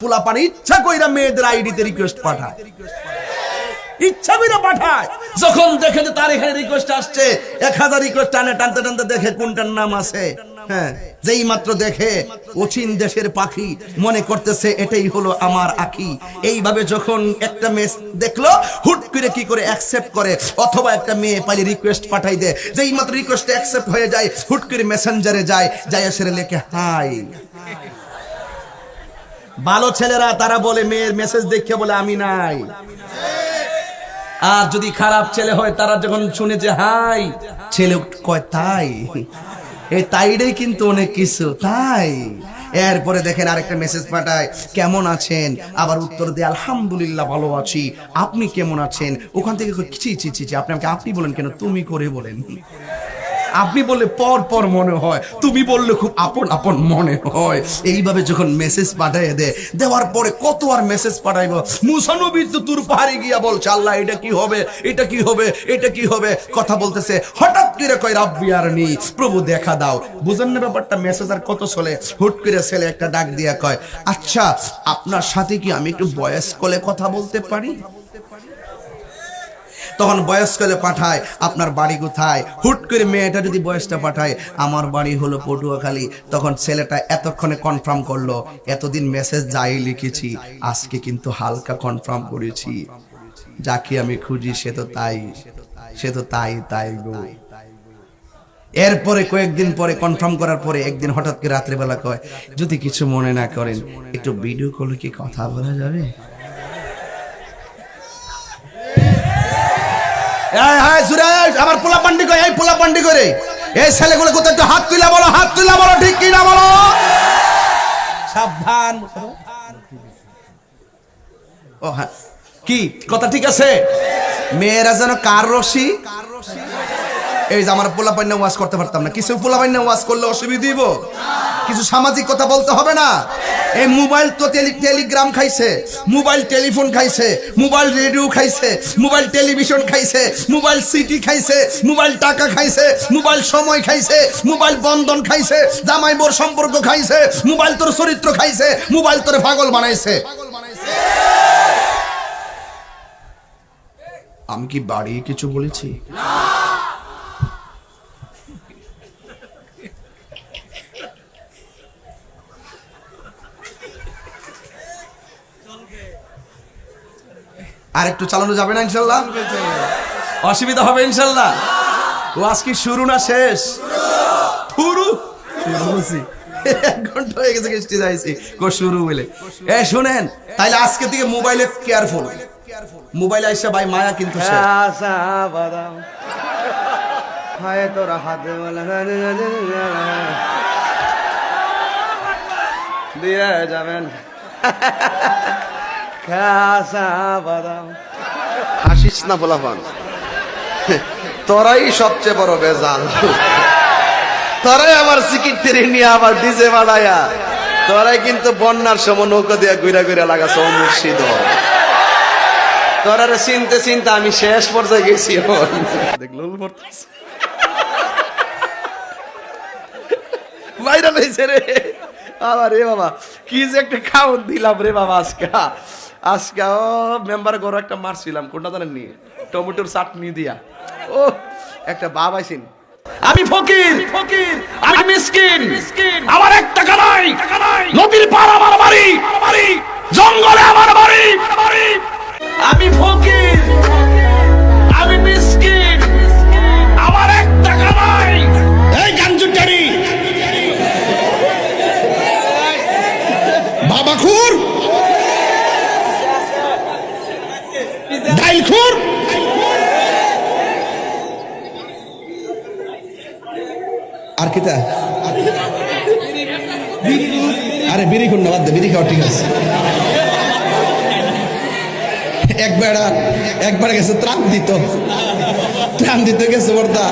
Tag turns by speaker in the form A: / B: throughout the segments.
A: পোলাপান ইচ্ছা কইরা মেয়েদের আইডিতে রিকোয়েস্ট পাঠায়, ইচ্ছা কইরা পাঠায়। যখন দেখে যে তার এখানে রিকোয়েস্ট আসছে, 1000 রিকোয়েস্ট টানতে টানতে দেখে কোনটার নাম আছে। হ্যাঁ, যেই মাত্র দেখে অচিন দেশের পাখি মনে করতেছে এটাই হলো আমার আখি। এইভাবে যখন একটা মেয়ে দেখলো, হুট করে কি করে অ্যাকসেপ্ট করে, অথবা একটা মেয়ে পাইলে রিকোয়েস্ট পাঠাই দেয়। যেই মাত্র রিকোয়েস্ট অ্যাকসেপ্ট হয়ে যায়, হুট করে মেসেঞ্জারে যায়, এসে লেখে হাই। ভালো ছেলেরা তারা বলে মেয়ের মেসেজ দেখে বলে আমি নাই। আর যদি খারাপ ছেলে হয়, তারা যখন শুনে যে হাই, ছেলে কয় তাই, এই তাইটাই কিন্তু অনেক কিছু তাই। এরপরে দেখেন আরেকটা মেসেজ পাঠায়, কেমন আছেন? আবার উত্তর দেয় আলহামদুলিল্লাহ ভালো আছি, আপনি কেমন আছেন? ওখান থেকে ছি ছি ছি, আপনি আমাকে আপনি বলেন কেন, তুমি করে বলেন। আপনি বললে পর পর মনে হয়, তুমি বললে খুব আপন আপন মনে হয়। এইভাবে যখন মেসেজ পাঠায় দেওয়ার পরে কত আর মেসেজ পাঠাইব। মুসা নবী তো তুর পাহাড়ে গিয়া বলছে আল্লাহ এটা কি হবে, এটা কি হবে, এটা কি হবে, কথা বলতেছে। হঠাৎ করে কয় রাব্বি আরনি, প্রভু দেখা দাও। বুঝেন না ব্যাপারটা? মেসেজ আর কত চলে। হুট করে ছেলে একটা ডাক দিয়া কয়, আচ্ছা আপনার সাথে কি আমি একটু ভয়েস কলে কথা বলতে পারি? তখন বয়স করে পাঠায় আপনার বাড়ি কোথায়? হুট করে মেয়েটা যদি বয়সটা পাঠায় আমার বাড়ি হলো পটুয়াখালী, তখন ছেলেটা এতক্ষণে কনফার্ম করলো, এতদিন মেসেজ যাই লিখেছি আজকে কিন্তু হালকা কনফার্ম করেছি, যাকে আমি খুঁজি সে তো তাই তাই গো। এরপরে কয়েকদিন পরে কনফার্ম করার পরে একদিন হঠাৎ করে রাত্রেবেলা কয়, যদি কিছু মনে না করেন একটু ভিডিও কলে কি কথা বলা যাবে? আমার পোলা পান্ডি করে, এই পোলা পান্ডি করে এই ছেলেগুলো কোথায়, একটু হাত তুলা বলো, হাত তুলা বলো, ঠিক কি না বলো? সাবধান। ও হ্যাঁ, কি কথা ঠিক আছে? মেয়েরা যেন কার রশি, এই যে আমার পোলা পান্না ওয়াজ করতে পারতাম না, কিছু পোলা পান্না ওয়াজ করলে অসুবিধা দিব, কিছু সামাজিক কথা বলতে হবে না। এই মোবাইল তো টেলিগ্রাম খাইছে, মোবাইল টেলিফোন খাইছে, মোবাইল রেডিও খাইছে, মোবাইল টেলিভিশন খাইছে, মোবাইল সিটি খাইছে, মোবাইল টাকা খাইছে, মোবাইল সময় খাইছে, মোবাইল বন্ধন খাইছে, জামাই বোর সম্পর্ক খাইছে, মোবাইল তোর চরিত্র খাইছে, মোবাইল তোর পাগল বানাইছে। আমি কি বাড়িয়ে কিছু বলেছি? আর একটু চালানো যাবে না ইনশাল্লাহ? অসুবিধা হবে ইনশাল্লাহ? ও আজকে শুরু না শেষ? শুরু 1 ঘন্টা হয়ে গেছে কিস্তি যাইছি শুরু বলে। শুনেন, তাইলে আজকে থেকে মোবাইলে কেয়ারফুল। মোবাইল আইসা ভাই মায়া কিন্তু দিয়ে যাবেন। হাসিস না পোলাপান, তোরাই সবচেয়ে বড় বেজাল। তোরাই আমার সিকিটরি নিয়ে আবার ডিজে বাড়ায়া, তোরাই কিন্তু বন্যার সময় নৌকা দিয়া ঘুরা ঘুরা লাগাছ মুর্শিদ। তোরারে চিনতে চিনতে আমি শেষ পর্যায়ে গেছি। দেখলো ভাইরাল হয়েছে রে আবার রে বাবা, কি যে একটা খাওন দিলাম রে বাবা আজকে ও মেম্বার ঘর একটা মারছিলাম, কোনটা জানেন নি? টমেটোর চাটনি দিয়া। ও একটা বাপ আইছেন, আমি ফকির, আমি মিসকিন, আমার 1 টাকা নাই, নদীর পার আমার বাড়ি, জঙ্গলে আমার বাড়ি। আমি ফকির, আমি মিসকিন, আমার 1 টাকা নাই। এই গাঞ্জুটারি বাবাখুর, ডাইলখুর, আর কিতা? আরে বিড়ি খুন না, বাদ দে, বিড়ি খাওয়া ঠিক আছে। একবার গেছে ত্রাণ দিতে গেছে, বর্দা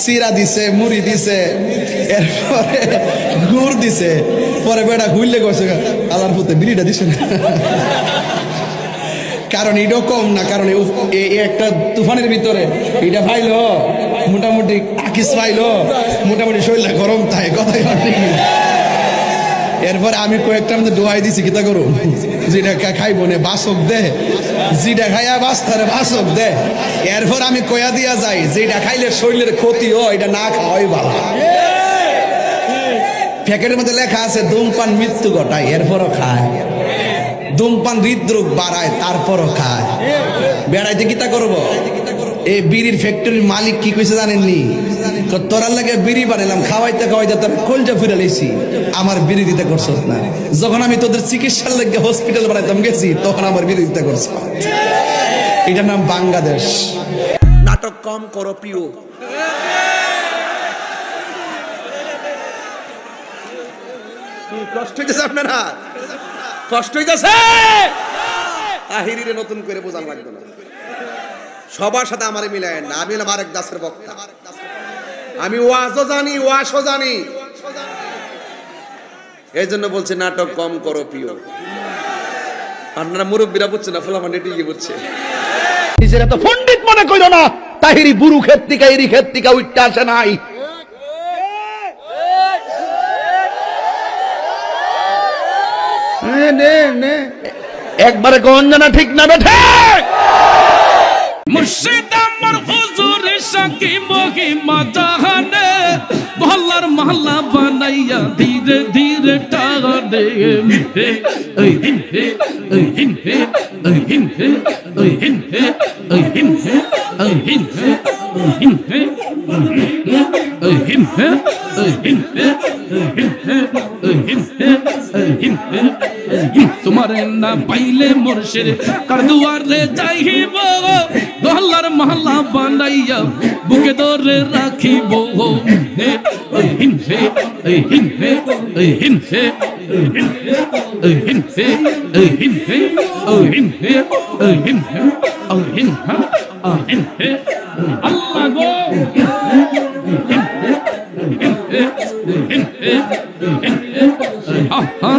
A: চিরা দিছে, মুড়ি দিছে, এরপরে গুড় দিছে, পরে বেড়া ঘুরলে গেছে আলার পুতে বিড়িটা দিছে না। কারণ এটাও কম না, কারণ একটা তুফানের ভিতরে এটা ভাইলো মোটামুটি আকিস পাইলো, মোটামুটি শরীরটা গরম তাই কথাই। এরপর আমি কয়েকটার মধ্যে দোয়াই দিছি কিতা করো যেটা খাইব না বাসক দে, যেটা খাইয়া বাস্তারে বাসক দে। এরপর আমি কয়া দিয়া যাই যেটা খাইলে শরীরের ক্ষতি হয় এটা না খাওয়াই ভালো। প্যাকেটের মধ্যে লেখা আছে ধূমপান মৃত্যু ঘটায়, এরপরও খায়। ধূমপান হৃদরোগ বাড়ায়, তারপরও খায়। বেড়াইতে কিতা করবো? এই বিড়ির ফ্যাক্টরির মালিক কি কইছে জানেননি? তোরার লাগে বিড়ি বানাইলাম, খাওয়াইতে খাওয়াইতে তোর কলজা ফিরে লেছি, আমার বিরোধিতা করছ না। যখন আমি তোদের চিকিৎসার লাগে হসপিটাল বানাইতাম গেছি, তখন আমার বিরোধিতা করছ। এটার নাম বাংলাদেশ। নাটক কম করো প্রিয়। কষ্ট হইতেছে আপনারা? কষ্ট হইতেছে? তাহিরিরে নতুন করে বোঝান লাগবে না, সবার সাথে আমারে মিলায় না। আমি হলাম আরেক দাসের বক্তা, আমি ওয়াজও জানি ওয়াশও জানি। এই জন্য বলছে নাটক কম করো প্রিয়। আপনারা মুরব্বীরা বুঝছে না, ফলাফল এটি বুঝছে। নিজেরা তো পণ্ডিত মনে কইল না, তাহিরি বুরু ক্ষেত থেকে এরি ক্ষেত থেকে উঠতে আসে নাই। একবারে কোন জানা ঠিক না বেঠে?
B: মুর্শিদ আমার হুজুর সাকি মহিমা জাহানে, মহল্লার মহল্লা বানাইয়া ধীরে ধীরে টানে। ওই হিন হে, ওই হিন হে, ওই হিন হে, ওই হিন হে, ওই হিন হে, ওই হিন হে, ওই হিন হে, ওই হিন হে, ওই হিন হে, ওই হিন হে, ওই হিন হে, ওই হিন হে। তোমারে না পাইলে মুর্শিদ কার দুয়ারে যাইব, মহল্লার মহল্লা বানাইয়া বুকে ধরে রাখিব। ওই হিন হে, ওই হিন হে, ওই হিন হে, ওই হিন হে, ওই হিন হে, ওই হিন হে, ওই হিন হে, ওই হিন হে, ওই হিন হে। আল্লাহ গো হিন হে, হিন হে, হিন হে, আহা